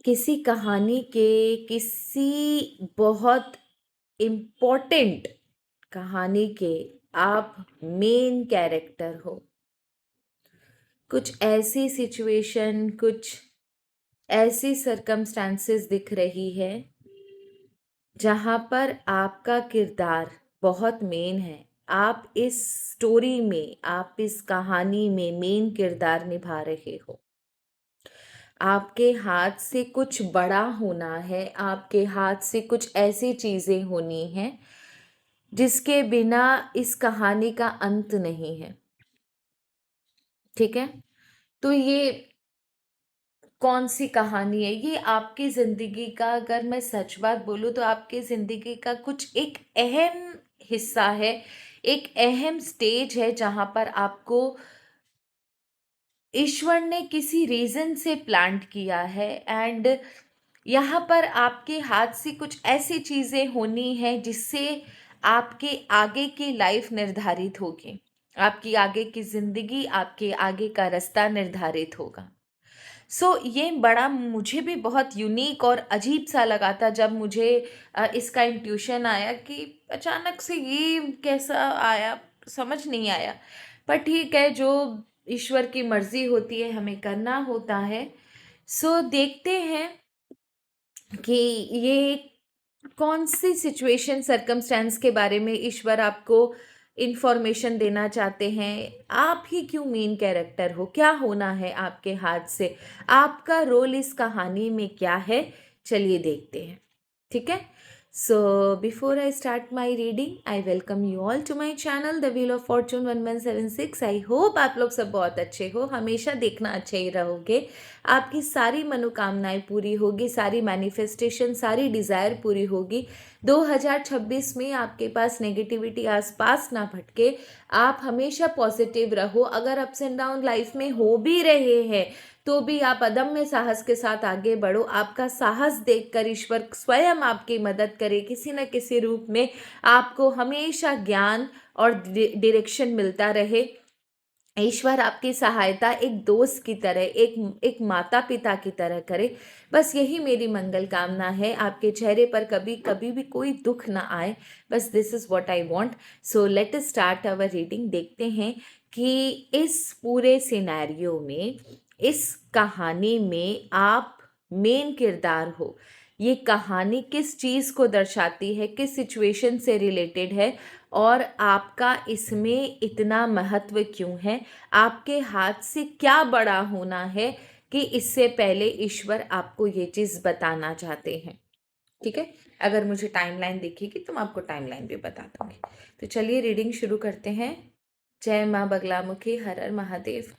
किसी कहानी के किसी बहुत इम्पोर्टेंट कहानी के आप मेन कैरेक्टर हो। कुछ ऐसी सिचुएशन, कुछ ऐसी सरकमस्टांसेस दिख रही है जहाँ पर आपका किरदार बहुत मेन है। आप इस स्टोरी में, आप इस कहानी में मेन किरदार निभा रहे हो। आपके हाथ से कुछ बड़ा होना है, आपके हाथ से कुछ ऐसी चीज़ें होनी हैं जिसके बिना इस कहानी का अंत नहीं है। ठीक है? तो ये कौन सी कहानी है? ये आपकी ज़िंदगी का, अगर मैं सच बात बोलूँ तो आपकी ज़िंदगी का कुछ एक अहम हिस्सा है, एक अहम स्टेज है जहाँ पर आपको ईश्वर ने किसी रीज़न से प्लांट किया है। एंड यहाँ पर आपके हाथ से कुछ ऐसी चीज़ें होनी हैं जिससे आपके आगे की लाइफ निर्धारित होगी, आपकी आगे की ज़िंदगी, आपके आगे का रास्ता निर्धारित होगा। ये बड़ा मुझे भी बहुत यूनिक और अजीब सा लगा था जब मुझे इसका इंट्यूशन आया कि अचानक से ये कैसा आया, समझ नहीं आया। पर ठीक है, जो ईश्वर की मर्जी होती है हमें करना होता है। देखते हैं कि ये कौन सी सिचुएशन, सर्कमस्टेंस के बारे में ईश्वर आपको इंफॉर्मेशन देना चाहते हैं। आप ही क्यों मेन कैरेक्टर हो, क्या होना है आपके हाथ से, आपका रोल इस कहानी में क्या है, चलिए देखते हैं। ठीक है? Before I start my reading, I welcome you all to my channel the wheel of fortune 1176। I hope आप लोग सब बहुत अच्छे हो, हमेशा देखना अच्छे ही रहोगे, आपकी सारी मनोकामनाएं पूरी होगी, सारी मैनिफेस्टेशन, सारी डिज़ायर पूरी होगी। 2026 में आपके पास नेगेटिविटी आसपास ना भटके, आप हमेशा पॉजिटिव रहो। अगर अप्स एंड डाउन लाइफ में हो भी रहे हैं तो भी आप अदम्य साहस के साथ आगे बढ़ो। आपका साहस देखकर ईश्वर स्वयं आपकी मदद करे, किसी न किसी रूप में आपको हमेशा ज्ञान और डायरेक्शन मिलता रहे। ईश्वर आपकी सहायता एक दोस्त की तरह, एक माता पिता की तरह करे। बस यही मेरी मंगल कामना है, आपके चेहरे पर कभी कभी भी कोई दुख ना आए। बस this is what I want. Let us start our reading. देखते हैं कि इस पूरे सिनेरियो में, इस कहानी में आप मेन किरदार हो। ये कहानी किस चीज़ को दर्शाती है, किस सिचुएशन से रिलेटेड है, और आपका इसमें इतना महत्व क्यों है, आपके हाथ से क्या बड़ा होना है कि इससे पहले ईश्वर आपको ये चीज़ बताना चाहते हैं। ठीक है? अगर मुझे टाइमलाइन दिखेगी तो मैं आपको टाइमलाइन भी बता दूंगी। तो चलिए रीडिंग शुरू करते हैं। जय माँ बगलामुखी, हर हर महादेव।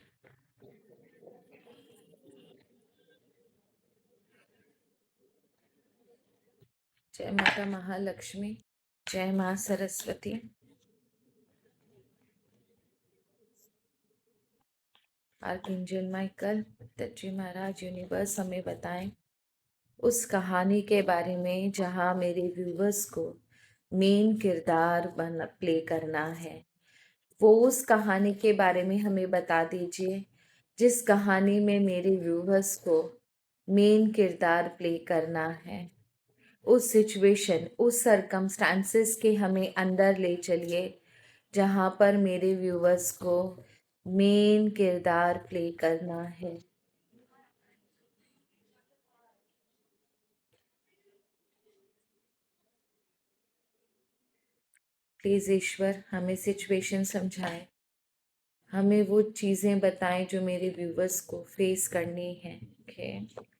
जय माता महालक्ष्मी, जय माँ सरस्वती। आर्कएंजल माइकल, दत्त महाराज, यूनिवर्स हमें बताएं उस कहानी के बारे में जहाँ मेरे व्यूवर्स को मेन किरदार प्ले करना है। वो उस कहानी के बारे में हमें बता दीजिए जिस कहानी में मेरे व्यूवर्स को मेन किरदार प्ले करना है। उस सिचुएशन, उस सरकमस्टांसेस के हमें अंदर ले चलिए जहाँ पर मेरे व्यूवर्स को मेन किरदार प्ले करना है। प्लीज़ ईश्वर हमें सिचुएशन समझाएं, हमें वो चीज़ें बताएं जो मेरे व्यूवर्स को फेस करनी है। Okay.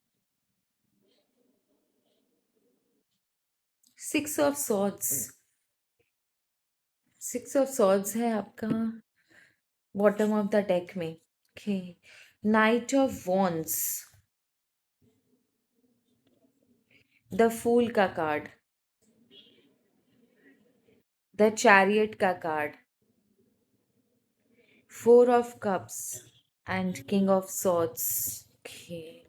6 of swords, 6 of swords है आपका बॉटम ऑफ द डेक में। Okay. Knight of wands, the fool का कार्ड, द चैरियट का card, 4 of cups and king of swords. Okay.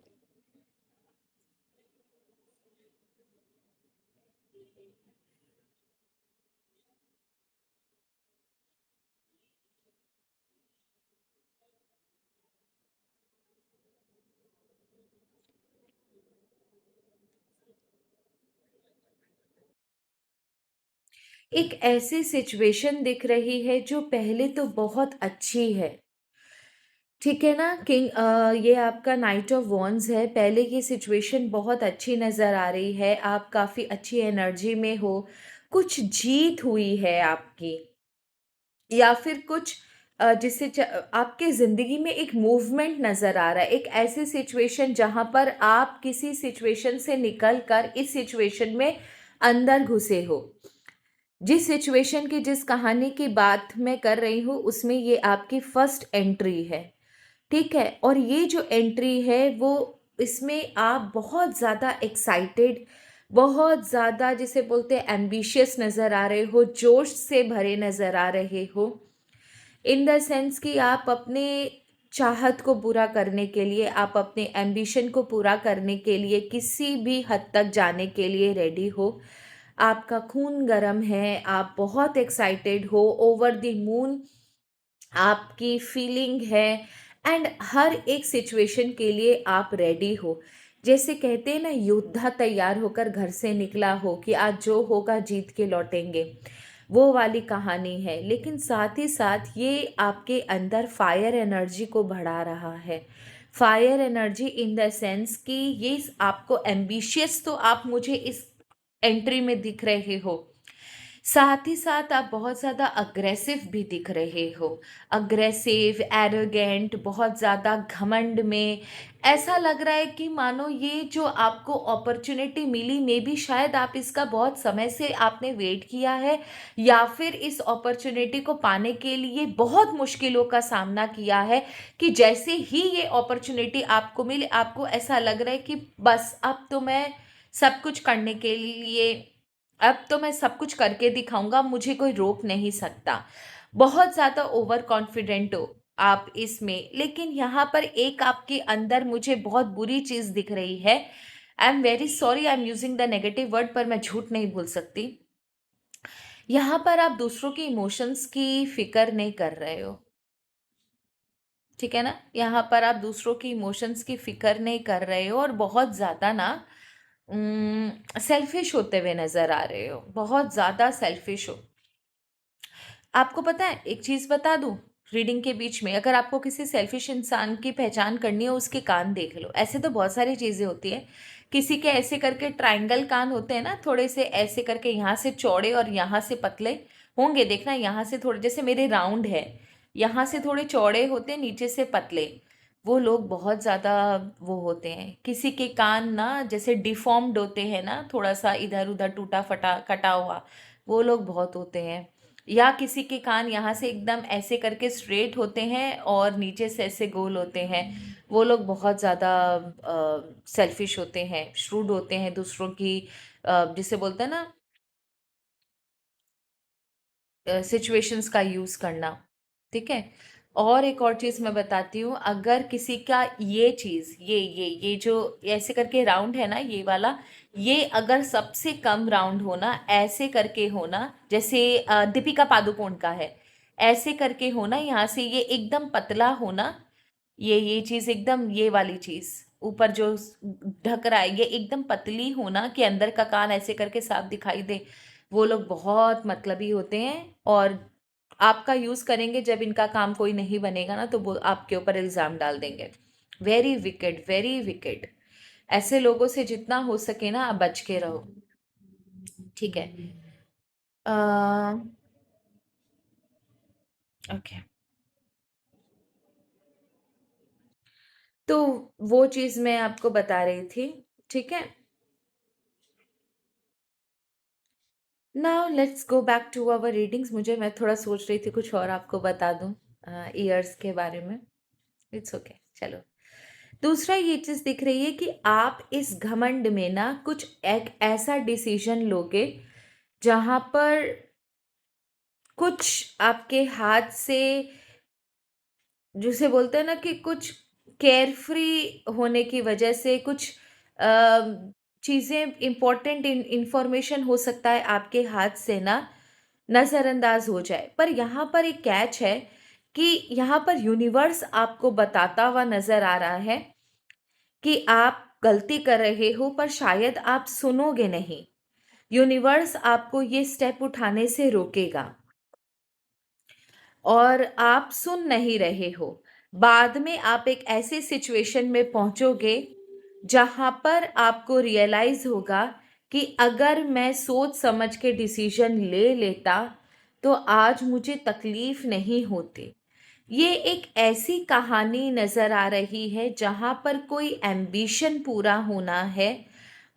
एक ऐसी सिचुएशन दिख रही है जो पहले तो बहुत अच्छी है, ठीक है ना? ये आपका नाइट ऑफ वॉन्ड्स है। पहले ये सिचुएशन बहुत अच्छी नज़र आ रही है, आप काफ़ी अच्छी एनर्जी में हो, कुछ जीत हुई है आपकी, या फिर कुछ आपके ज़िंदगी में एक मूवमेंट नज़र आ रहा है। एक ऐसी सिचुएशन जहाँ पर आप किसी सिचुएशन से निकल कर इस सिचुएशन में अंदर घुसे हो। जिस सिचुएशन की, जिस कहानी की बात मैं कर रही हूँ, उसमें ये आपकी फर्स्ट एंट्री है, ठीक है? और ये जो एंट्री है वो, इसमें आप बहुत ज़्यादा एक्साइटेड, बहुत ज़्यादा जिसे बोलते हैं एम्बिशियस नज़र आ रहे हो, जोश से भरे नज़र आ रहे हो। इन द सेंस कि आप अपने चाहत को पूरा करने के लिए, आप अपने एम्बिशन को पूरा करने के लिए किसी भी हद तक जाने के लिए रेडी हो। आपका खून गर्म है, आप बहुत एक्साइटेड हो, ओवर द मून आपकी फीलिंग है, एंड हर एक सिचुएशन के लिए आप रेडी हो। जैसे कहते हैं ना, योद्धा तैयार होकर घर से निकला हो कि आज जो होगा जीत के लौटेंगे, वो वाली कहानी है। लेकिन साथ ही साथ ये आपके अंदर फायर एनर्जी को बढ़ा रहा है। Fire energy in the sense कि ये आपको एम्बिशियस, तो आप मुझे इस एंट्री में दिख रहे हो, साथ ही साथ आप बहुत ज़्यादा अग्रेसिव भी दिख रहे हो। अग्रेसिव, एरोगेंट, बहुत ज़्यादा घमंड में। ऐसा लग रहा है कि मानो ये जो आपको अपॉर्चुनिटी मिली, मे बी शायद आप इसका बहुत समय से आपने वेट किया है, या फिर इस अपॉर्चुनिटी को पाने के लिए बहुत मुश्किलों का सामना किया है, कि जैसे ही ये अपॉर्चुनिटी आपको मिली, आपको ऐसा लग रहा है कि बस अब तो मैं सब कुछ करने के लिए, अब तो मैं सब कुछ करके दिखाऊंगा, मुझे कोई रोक नहीं सकता। बहुत ज़्यादा ओवर कॉन्फिडेंट हो आप इसमें। लेकिन यहाँ पर एक आपके अंदर मुझे बहुत बुरी चीज़ दिख रही है। I am very sorry, I am using the negative word, पर मैं झूठ नहीं बोल सकती। यहाँ पर आप दूसरों के इमोशंस की फिक्र नहीं कर रहे हो, ठीक है ना? यहाँ पर आप दूसरों की इमोशंस की फिक्र नहीं कर रहे हो, और बहुत ज़्यादा ना सेल्फिश होते हुए नज़र आ रहे हो, बहुत ज़्यादा सेल्फिश हो। आपको पता है, एक चीज़ बता दूँ, रीडिंग के बीच में अगर आपको किसी सेल्फिश इंसान की पहचान करनी हो, उसके कान देख लो। ऐसे तो बहुत सारी चीज़ें होती हैं। किसी के ऐसे करके ट्रायंगल कान होते हैं ना, थोड़े से ऐसे करके, यहाँ से चौड़े और यहाँ से पतले होंगे, देखना, यहाँ से थोड़े, जैसे मेरे राउंड है, यहाँ से थोड़े चौड़े होते हैं, नीचे से पतले। वो लोग बहुत ज़्यादा वो होते हैं। किसी के कान ना जैसे डिफॉर्म्ड होते हैं ना, थोड़ा सा इधर उधर टूटा फटा कटा हुआ, वो लोग बहुत होते हैं। या किसी के कान यहाँ से एकदम ऐसे करके स्ट्रेट होते हैं और नीचे से ऐसे गोल होते हैं, वो लोग बहुत ज़्यादा सेल्फिश होते हैं, श्रूड होते हैं, दूसरों की जिसे बोलते हैं ना, सिचुएशंस का यूज़ करना, ठीक है? और एक और चीज़ मैं बताती हूँ, अगर किसी का ये चीज़, ये जो ऐसे करके राउंड है ना, ये वाला, ये अगर सबसे कम राउंड होना, ऐसे करके होना, जैसे दीपिका पादुकोण का है, ऐसे करके होना, यहाँ से ये एकदम पतला होना, ये चीज़ एकदम, ये वाली चीज़ ऊपर जो ढक रहा है, ये एकदम पतली होना कि अंदर का कान ऐसे करके साफ दिखाई दे, वो लोग बहुत मतलबी होते हैं। और आपका यूज़ करेंगे, जब इनका काम कोई नहीं बनेगा ना, तो वो आपके ऊपर इल्ज़ाम डाल देंगे। Very wicked, very wicked. ऐसे लोगों से जितना हो सके ना, आप बच के रहो, ठीक है? ओके। तो वो चीज़ मैं आपको बता रही थी, ठीक है? Now let's go back to our readings. मैं थोड़ा सोच रही थी कुछ और आपको बता दूं ईयर्स के बारे में। इट्स ओके, चलो। दूसरा ये चीज़ दिख रही है कि आप इस घमंड में ना कुछ एक ऐसा डिसीजन लोगे जहाँ पर कुछ आपके हाथ से, जिसे बोलते हैं ना कि कुछ केयरफ्री होने की वजह से कुछ चीज़ें, इम्पोर्टेंट इंफॉर्मेशन हो सकता है आपके हाथ से ना नज़रअंदाज हो जाए। पर यहाँ पर एक कैच है कि यहाँ पर यूनिवर्स आपको बताता हुआ नज़र आ रहा है कि आप गलती कर रहे हो, पर शायद आप सुनोगे नहीं। यूनिवर्स आपको ये स्टेप उठाने से रोकेगा और आप सुन नहीं रहे हो। बाद में आप एक ऐसे सिचुएशन में पहुंचोगे जहां पर आपको रियलाइज होगा कि अगर मैं सोच समझ के डिसीजन ले लेता तो आज मुझे तकलीफ नहीं होती। ये एक ऐसी कहानी नज़र आ रही है जहाँ पर कोई एम्बिशन पूरा होना है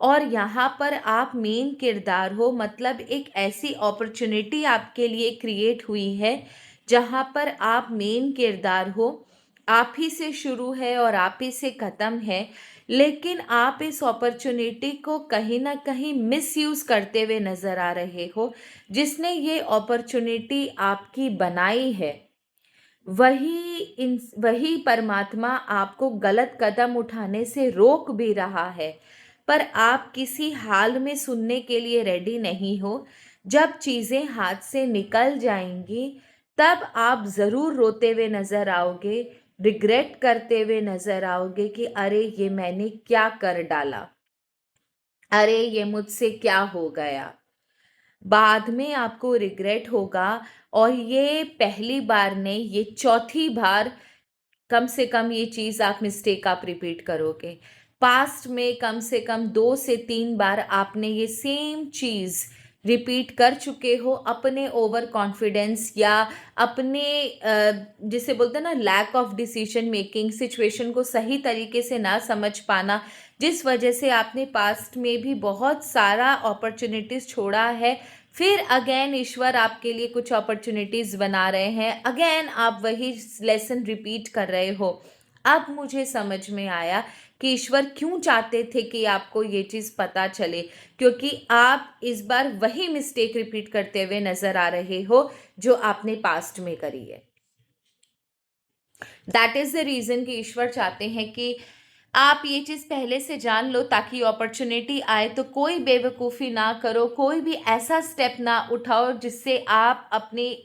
और यहाँ पर आप मेन किरदार हो, मतलब एक ऐसी अपॉर्चुनिटी आपके लिए क्रिएट हुई है जहाँ पर आप मेन किरदार हो। आप ही से शुरू है और आप ही से ख़त्म है, लेकिन आप इस अपॉर्चुनिटी को कहीं ना कहीं मिसयूज़ करते हुए नज़र आ रहे हो। जिसने ये अपॉर्चुनिटी आपकी बनाई है वही परमात्मा आपको गलत कदम उठाने से रोक भी रहा है, पर आप किसी हाल में सुनने के लिए रेडी नहीं हो। जब चीज़ें हाथ से निकल जाएंगी तब आप ज़रूर रोते हुए नज़र आओगे, रिग्रेट करते हुए नज़र आओगे कि अरे ये मैंने क्या कर डाला, अरे ये मुझसे क्या हो गया। बाद में आपको रिग्रेट होगा और ये पहली बार नहीं, ये चौथी बार कम से कम ये चीज़ आप मिस्टेक आप रिपीट करोगे। पास्ट में कम से कम 2 से 3 बार आपने ये सेम चीज़ रिपीट कर चुके हो अपने ओवर कॉन्फिडेंस या अपने जिसे बोलते हैं ना lack of decision making, situation को सही तरीके से ना समझ पाना, जिस वजह से आपने पास्ट में भी बहुत सारा अपॉर्चुनिटीज़ छोड़ा है। फिर अगेन ईश्वर आपके लिए कुछ अपॉर्चुनिटीज़ बना रहे हैं, अगेन आप वही लेसन रिपीट कर रहे हो। अब मुझे समझ में आया कि ईश्वर क्यों चाहते थे कि आपको ये चीज़ पता चले, क्योंकि आप इस बार वही मिस्टेक रिपीट करते हुए नज़र आ रहे हो जो आपने पास्ट में करी है। दैट इज़ द रीज़न कि ईश्वर चाहते हैं कि आप ये चीज़ पहले से जान लो ताकि अपॉर्चुनिटी आए तो कोई बेवकूफ़ी ना करो, कोई भी ऐसा स्टेप ना उठाओ जिससे आप अपने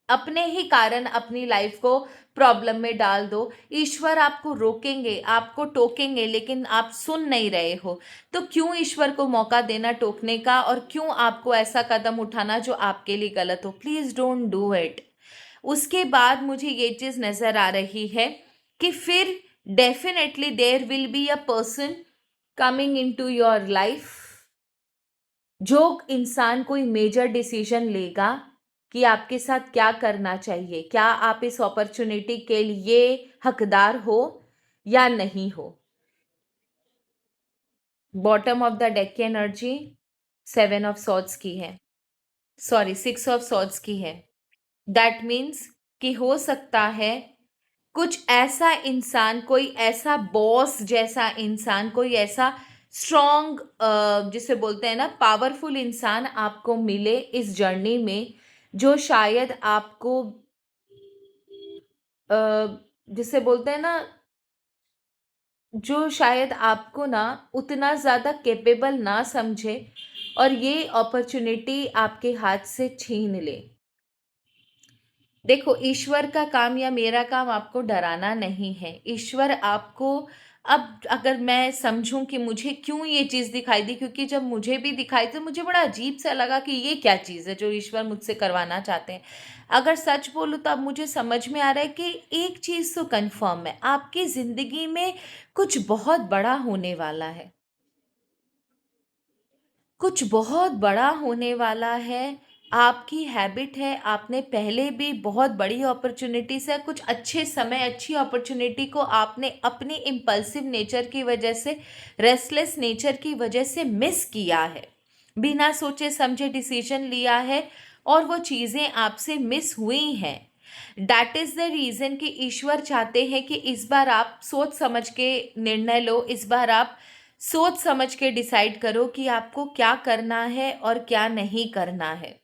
अपने ही कारण अपनी लाइफ को प्रॉब्लम में डाल दो। ईश्वर आपको रोकेंगे, आपको टोकेंगे, लेकिन आप सुन नहीं रहे हो। तो क्यों ईश्वर को मौका देना टोकने का, और क्यों आपको ऐसा कदम उठाना जो आपके लिए गलत हो। Please don't do it. उसके बाद मुझे ये चीज़ नज़र आ रही है कि फिर definitely there will be a person coming into your life, जो इंसान कोई मेजर डिसीजन लेगा कि आपके साथ क्या करना चाहिए, क्या आप इस अपॉर्चुनिटी के लिए हकदार हो या नहीं हो। बॉटम ऑफ द डेक की एनर्जी 7 ऑफ सॉर्ड्स की है, सॉरी 6 ऑफ सॉर्ड्स की है। दैट मीन्स कि हो सकता है कुछ ऐसा इंसान, कोई ऐसा बॉस जैसा इंसान, कोई ऐसा स्ट्रॉन्ग जिसे बोलते हैं ना पावरफुल इंसान आपको मिले इस जर्नी में, जो शायद आपको अ, जिसे बोलते हैं ना, जो शायद आपको ना उतना ज़्यादा कैपेबल ना समझे और ये अपॉर्चुनिटी आपके हाथ से छीन ले। देखो, ईश्वर का काम या मेरा काम आपको डराना नहीं है। ईश्वर आपको, अब अगर मैं समझूं कि मुझे क्यों ये चीज़ दिखाई दी, क्योंकि जब मुझे भी दिखाई तो मुझे बड़ा अजीब सा लगा कि ये क्या चीज़ है जो ईश्वर मुझसे करवाना चाहते हैं। अगर सच बोलूँ तो अब मुझे समझ में आ रहा है कि एक चीज़ तो कंफर्म है, आपकी ज़िंदगी में कुछ बहुत बड़ा होने वाला है, कुछ बहुत बड़ा होने वाला है। आपकी हैबिट है, आपने पहले भी बहुत बड़ी अपॉर्चुनिटी से, कुछ अच्छे समय अच्छी अपॉर्चुनिटी को आपने अपने इम्पल्सिव नेचर की वजह से, रेस्टलेस नेचर की वजह से मिस किया है, बिना सोचे समझे डिसीजन लिया है और वो चीज़ें आपसे मिस हुई हैं। दैट इज़ द रीज़न कि ईश्वर चाहते हैं कि इस बार आप सोच समझ के निर्णय लो, इस बार आप सोच समझ के डिसाइड करो कि आपको क्या करना है और क्या नहीं करना है।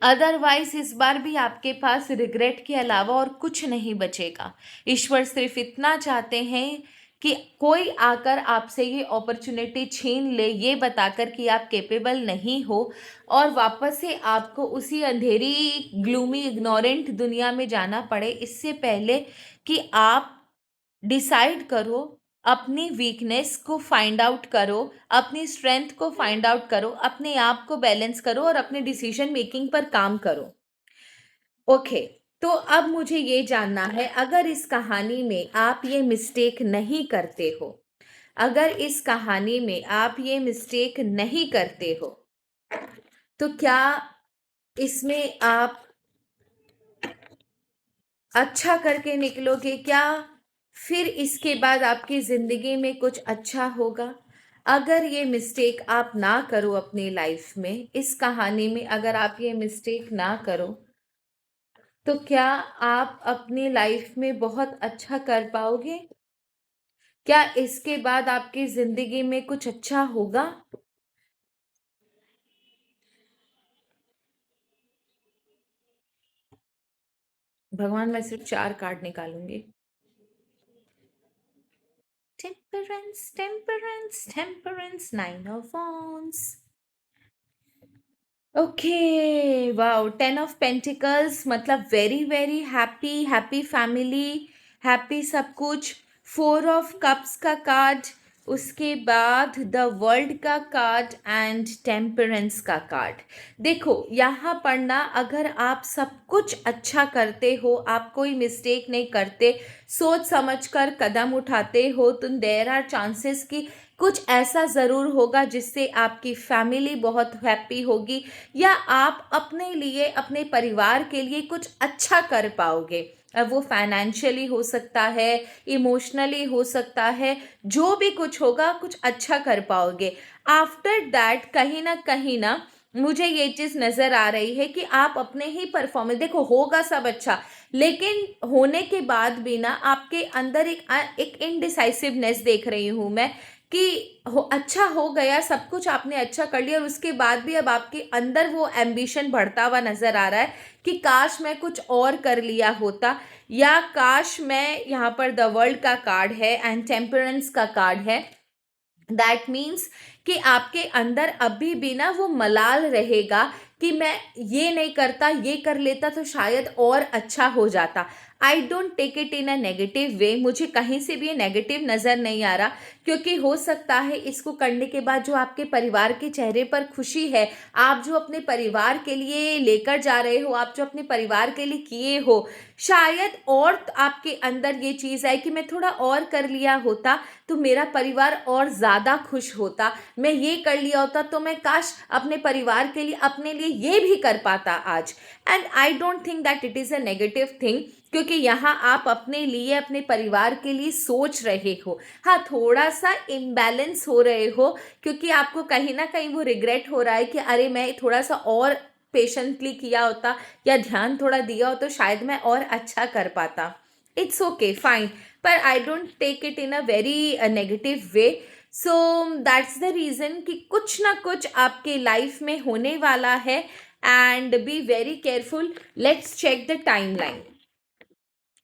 अदरवाइज इस बार भी आपके पास रिग्रेट के अलावा और कुछ नहीं बचेगा। ईश्वर सिर्फ इतना चाहते हैं कि कोई आकर आपसे ये अपॉर्चुनिटी छीन ले, ये बताकर कि आप कैपेबल नहीं हो, और वापस से आपको उसी अंधेरी ग्लूमी इग्नोरेंट दुनिया में जाना पड़े, इससे पहले कि आप डिसाइड करो अपनी वीकनेस को फाइंड आउट करो, अपनी स्ट्रेंथ को फाइंड आउट करो, अपने आप को बैलेंस करो और अपने डिसीजन मेकिंग पर काम करो। ओके, तो अब मुझे ये जानना है, अगर इस कहानी में आप ये मिस्टेक नहीं करते हो, अगर इस कहानी में आप ये मिस्टेक नहीं करते हो, तो क्या इसमें आप अच्छा करके निकलोगे? क्या फिर इसके बाद आपकी ज़िंदगी में कुछ अच्छा होगा? अगर ये मिस्टेक आप ना करो अपनी लाइफ में, इस कहानी में अगर आप ये मिस्टेक ना करो, तो क्या आप अपनी लाइफ में बहुत अच्छा कर पाओगे? क्या इसके बाद आपकी ज़िंदगी में कुछ अच्छा होगा? भगवान, मैं सिर्फ 4 कार्ड निकालूंगी। Temperance, temperance, temperance, 9 of wands। Okay, wow, 10 of pentacles, मतलब very very happy, happy family, happy सब कुछ। 4 ऑफ कप्स का कार्ड, उसके बाद द वर्ल्ड का कार्ड एंड टेम्परेंस का कार्ड। देखो यहाँ पर ना, अगर आप सब कुछ अच्छा करते हो, आप कोई मिस्टेक नहीं करते, सोच समझकर कदम उठाते हो, तो देयर आर चांसेस कि कुछ ऐसा ज़रूर होगा जिससे आपकी फैमिली बहुत हैप्पी होगी, या आप अपने लिए, अपने परिवार के लिए कुछ अच्छा कर पाओगे। अब वो फाइनेंशियली हो सकता है, इमोशनली हो सकता है, जो भी कुछ होगा कुछ अच्छा कर पाओगे। आफ्टर दैट कहीं ना मुझे ये चीज़ नज़र आ रही है कि आप अपने ही परफॉर्मेंस, देखो होगा सब अच्छा, लेकिन होने के बाद भी ना आपके अंदर एक इनडिसाइसिवनेस देख रही हूँ मैं, कि अच्छा हो गया, सब कुछ आपने अच्छा कर लिया और उसके बाद भी अब आपके अंदर वो एम्बिशन बढ़ता हुआ नजर आ रहा है कि काश मैं कुछ और कर लिया होता, या काश मैं, यहाँ पर द वर्ल्ड का कार्ड है एंड टेम्परेंस का कार्ड है। दैट मीन्स कि आपके अंदर अभी भी ना वो मलाल रहेगा कि मैं ये नहीं करता, ये कर लेता तो शायद और अच्छा हो जाता। I don't take it in a negative way, मुझे कहीं से भी ये नेगेटिव नज़र नहीं आ रहा, क्योंकि हो सकता है इसको करने के बाद जो आपके परिवार के चेहरे पर खुशी है, आप जो अपने परिवार के लिए लेकर जा रहे हो, आप जो अपने परिवार के लिए किए हो, शायद और आपके अंदर ये चीज़ है कि मैं थोड़ा और कर लिया होता तो मेरा परिवार और ज़्यादा खुश होता, मैं ये कर लिया होता तो मैं काश अपने परिवार के लिए, अपने लिए ये भी कर पाता आज। And I don't think that it is a negative thing, क्योंकि यहाँ आप अपने लिए, अपने परिवार के लिए सोच रहे हो। हाँ, थोड़ा सा इम्बैलेंस हो रहे हो, क्योंकि आपको कहीं ना कहीं वो रिग्रेट हो रहा है कि अरे मैं थोड़ा सा और पेशेंटली किया होता या ध्यान थोड़ा दिया हो तो शायद मैं और अच्छा कर पाता। इट्स ओके, फाइन, पर I don't take it in a very negative way. So that's the reason कि कुछ ना कुछ आपके लाइफ में होने वाला है, and be very careful. Let's check the timeline,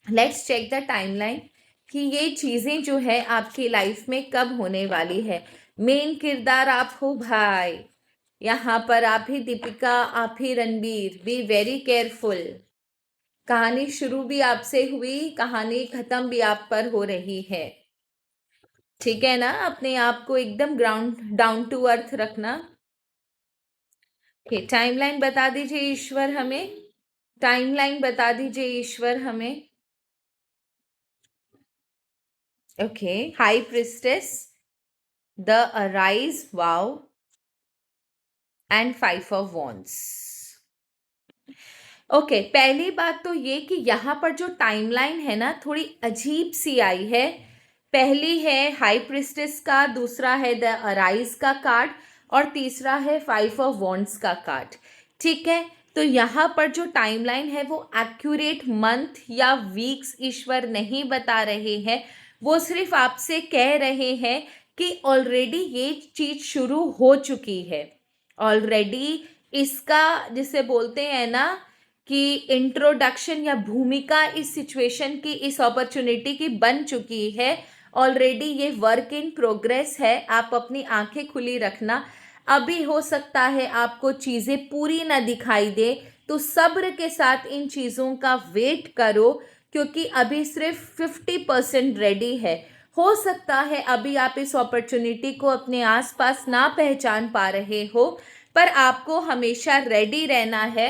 let's check the timeline कि ये चीज़ें जो है आपकी लाइफ में कब होने वाली है। मेन किरदार आप हो भाई, यहाँ पर आप ही दीपिका, आप ही रणबीर, बी वेरी केयरफुल। कहानी शुरू भी आपसे हुई, कहानी खत्म भी आप पर हो रही है। ठीक है ना, अपने आप को एकदम ग्राउंड, डाउन टू अर्थ रखना। टाइमलाइन बता दीजिए ईश्वर हमें, टाइमलाइन बता दीजिए ईश्वर हमें। Okay, high priestess, the arise, wow, and 5 of wands. Okay, पहली बात तो ये कि यहाँ पर जो टाइमलाइन है ना, थोड़ी अजीब सी आई है। पहली है हाई प्रिस्टेस का, दूसरा है द अराइज का कार्ड, और तीसरा है 5 ऑफ वॉन्ड्स का कार्ड। ठीक है, तो यहाँ पर जो टाइमलाइन है वो एक्यूरेट मंथ या वीक्स ईश्वर नहीं बता रहे हैं, वो सिर्फ आपसे कह रहे हैं कि ऑलरेडी ये चीज़ शुरू हो चुकी है। ऑलरेडी इसका, जिसे बोलते हैं ना कि इंट्रोडक्शन या भूमिका इस सिचुएशन की, इस अपॉर्चुनिटी की बन चुकी है। ऑलरेडी ये वर्क इन प्रोग्रेस है, आप अपनी आंखें खुली रखना। अभी हो सकता है आपको चीज़ें पूरी ना दिखाई दे, तो सब्र के साथ इन चीज़ों का वेट करो, क्योंकि अभी सिर्फ 50% रेडी है। हो सकता है अभी आप इस अपॉर्चुनिटी को अपने आसपास ना पहचान पा रहे हो, पर आपको हमेशा रेडी रहना है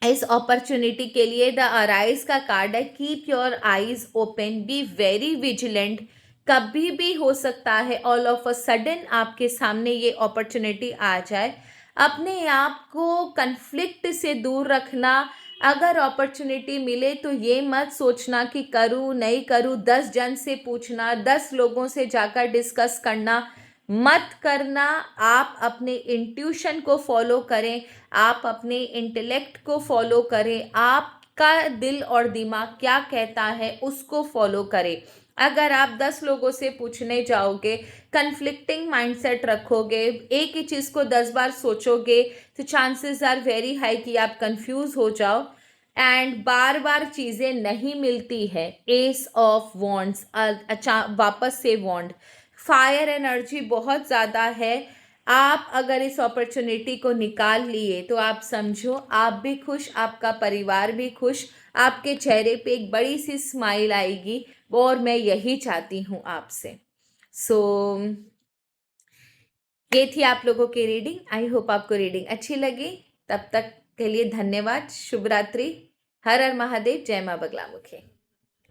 इस अपॉर्चुनिटी के लिए। द अराइज का कार्ड है, keep your eyes open, be very vigilant. कभी भी हो सकता है ऑल ऑफ अ सडन आपके सामने ये अपॉर्चुनिटी आ जाए। अपने आप को कन्फ्लिक्ट से दूर रखना। अगर अपॉर्चुनिटी मिले तो ये मत सोचना कि करूँ नहीं करूँ, 10 जन से पूछना, 10 लोगों से जाकर डिस्कस करना मत करना। आप अपने इंट्यूशन को फॉलो करें, आप अपने इंटेलेक्ट को फॉलो करें, आपका दिल और दिमाग क्या कहता है उसको फॉलो करें। अगर आप 10 लोगों से पूछने जाओगे, कन्फ्लिक्टिंग माइंडसेट रखोगे, एक ही चीज़ को 10 बार सोचोगे, तो चांसेस आर वेरी हाई कि आप कंफ्यूज हो जाओ एंड बार बार चीज़ें नहीं मिलती है। एस ऑफ वॉन्ड्स, अच्छा वापस से वॉन्ड, फायर एनर्जी बहुत ज़्यादा है। आप अगर इस अपॉर्चुनिटी को निकाल लिए तो आप समझो आप भी खुश, आपका परिवार भी खुश, आपके चेहरे पे एक बड़ी सी स्माइल आएगी, और मैं यही चाहती हूँ आपसे। सो ये थी आप लोगों की रीडिंग। आई होप आपको रीडिंग अच्छी लगी। तब तक के लिए धन्यवाद। शुभ रात्रि। हर हर महादेव। जय माँ बगलामुखी।